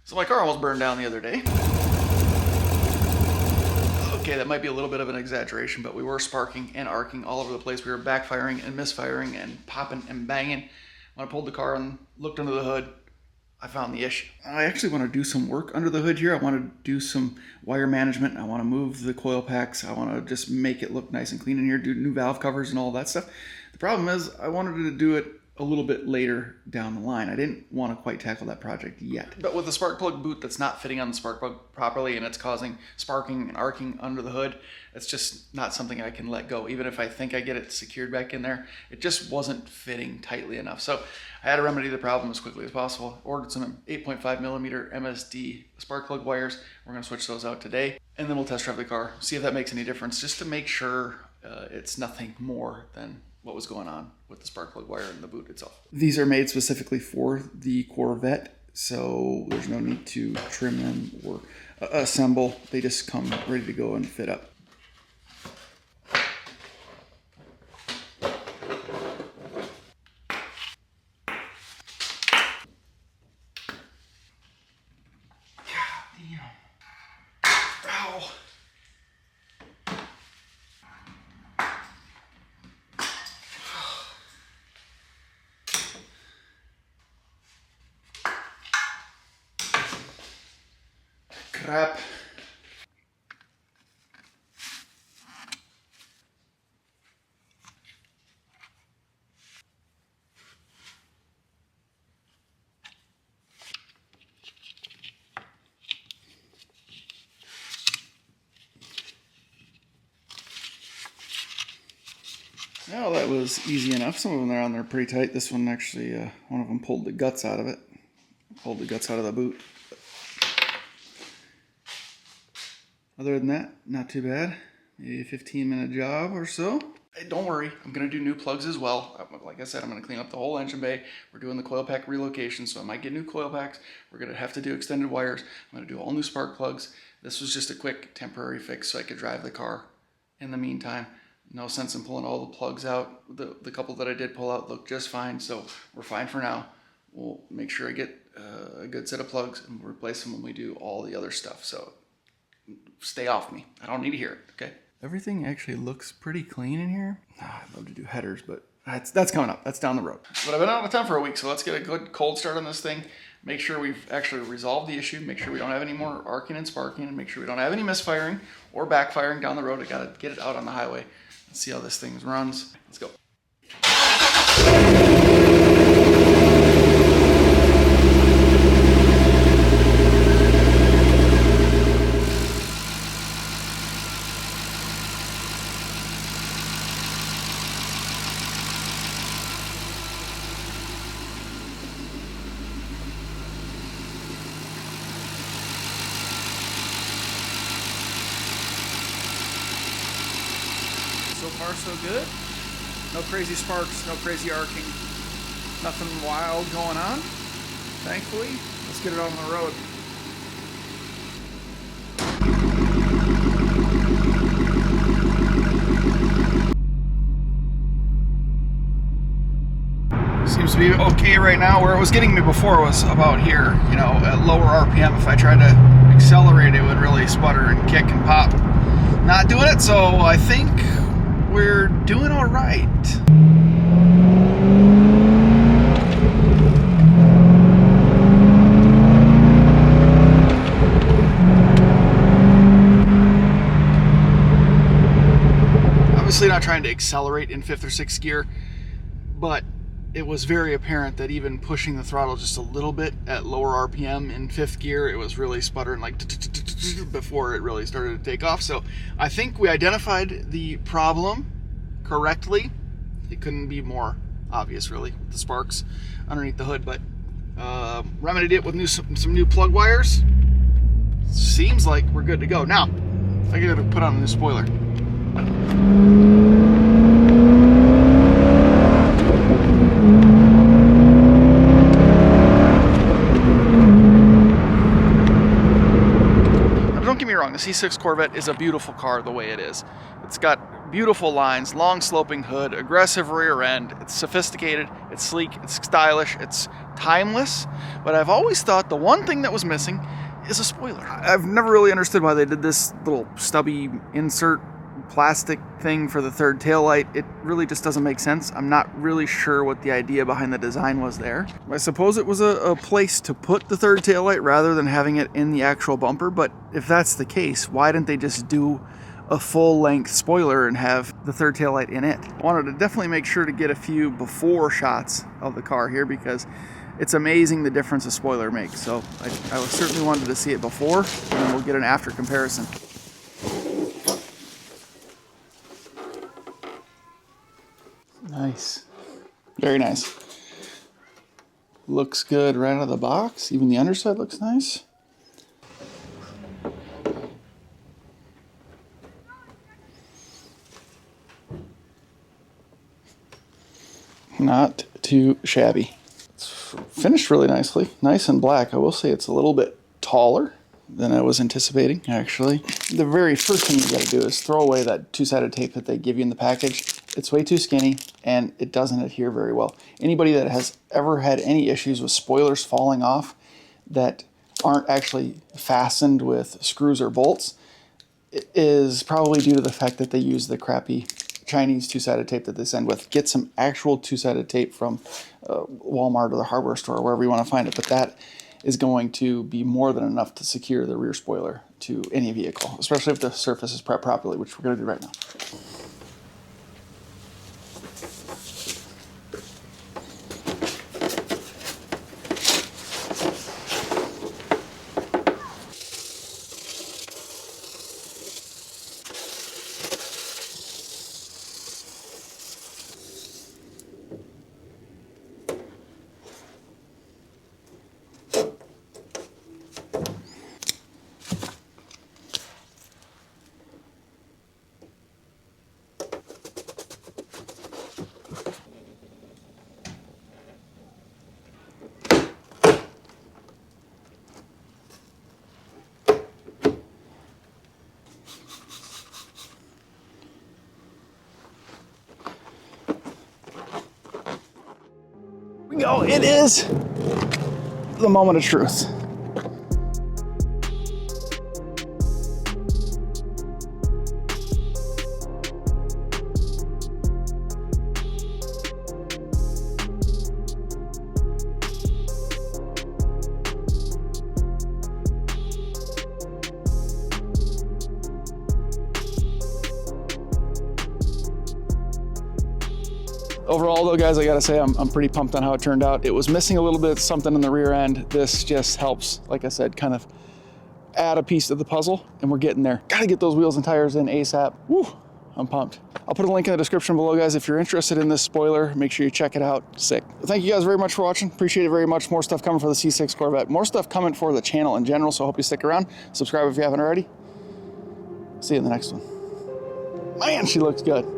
So my car almost burned down the other day. Okay, that might be a little bit of an exaggeration, but we were sparking and arcing all over the place. We were backfiring and misfiring and popping and banging. When I pulled the car and looked under the hood, I found the issue. I actually want to do some work under the hood here. I want to do some wire management. I want to move the coil packs. I want to just make it look nice and clean in here, do new valve covers and all that stuff. The problem is I wanted to do it a little bit later down the line. I didn't want to quite tackle that project yet. But with the spark plug boot that's not fitting on the spark plug properly and it's causing sparking and arcing under the hood, it's just not something I can let go. Even if I think I get it secured back in there, it just wasn't fitting tightly enough. So I had to remedy the problem as quickly as possible. Ordered some 8.5 millimeter MSD spark plug wires. We're gonna switch those out today, and then we'll test drive the car, see if that makes any difference, just to make sure it's nothing more than what was going on with the spark plug wire and the boot itself. These are made specifically for the Corvette, so there's no need to trim them or assemble. They just come ready to go and fit up. Ow. Crap. Well, that was easy enough. Some of them are on there pretty tight. This one actually, one of them pulled the guts out of it. Pulled the guts out of the boot. Other than that, not too bad. Maybe a 15-minute job or so. Hey, don't worry, I'm gonna do new plugs as well. Like I said, I'm gonna clean up the whole engine bay. We're doing the coil pack relocation, so I might get new coil packs. We're gonna have to do extended wires. I'm gonna do all new spark plugs. This was just a quick temporary fix so I could drive the car in the meantime. No sense in pulling all the plugs out. The couple that I did pull out look just fine, so we're fine for now. We'll make sure I get a good set of plugs and we'll replace them when we do all the other stuff. So stay off me. I don't need to hear it, okay? Everything actually looks pretty clean in here. I'd love to do headers, but that's coming up. That's down the road. But I've been out of town for a week, so let's get a good cold start on this thing. Make sure we've actually resolved the issue. Make sure we don't have any more arcing and sparking, and make sure we don't have any misfiring or backfiring down the road. I gotta get it out on the highway. Let's see how this thing runs. Let's go. So far, so good. No crazy sparks, no crazy arcing, nothing wild going on, thankfully. Let's get it out on the road. Seems to be okay right now. Where it was getting me before was about here, you know, at lower RPM. If I tried to accelerate, it would really sputter and kick and pop. Not doing it, so I think we're doing all right. Obviously not trying to accelerate in 5th or 6th gear, but it was very apparent that even pushing the throttle just a little bit at lower RPM in 5th gear, it was really sputtering like before it really started to take off. So I think we identified the problem correctly. It couldn't be more obvious really with the sparks underneath the hood, but remedied it with some new plug wires. Seems like we're good to go. Now, I gotta put on a new spoiler. Don't get me wrong, the C6 Corvette is a beautiful car the way it is. It's got Beautiful lines, long sloping hood, aggressive rear end. It's sophisticated, it's sleek, it's stylish, it's timeless. But I've always thought the one thing that was missing is a spoiler. I've never really understood why they did this little stubby insert plastic thing for the third taillight. It really just doesn't make sense. I'm not really sure what the idea behind the design was there. I suppose it was a place to put the third taillight rather than having it in the actual bumper, but if that's the case, why didn't they just do a full-length spoiler and have the third taillight in it? I wanted to definitely make sure to get a few before shots of the car here because it's amazing the difference a spoiler makes. So I certainly wanted to see it before, and then we'll get an after comparison. Nice. Very nice. Looks good right out of the box. Even the underside looks nice. Not too shabby. It's finished really nicely. Nice and black. I will say it's a little bit taller than I was anticipating, actually. The very first thing you gotta do is throw away that two-sided tape that they give you in the package. It's way too skinny and it doesn't adhere very well. Anybody that has ever had any issues with spoilers falling off that aren't actually fastened with screws or bolts is probably due to the fact that they use the crappy Chinese two-sided tape that they send with. Get some actual two-sided tape from Walmart or the hardware store, wherever you want to find it, but that is going to be more than enough to secure the rear spoiler to any vehicle, especially if the surface is prepped properly, which we're going to do right now. We go. It is the moment of truth. Overall though, guys, I gotta say I'm pretty pumped on how it turned out. It was missing a little bit something in the rear end. This just helps, like I said, kind of add a piece to the puzzle, and we're getting there. Gotta get those wheels and tires in ASAP. Woo, I'm pumped. I'll put a link in the description below, guys. If you're interested in this spoiler, make sure you check it out. Sick. Thank you guys very much for watching. Appreciate it very much. More stuff coming for the C6 Corvette. More stuff coming for the channel in general, so I hope you stick around. Subscribe if you haven't already. See you in the next one. Man, she looks good.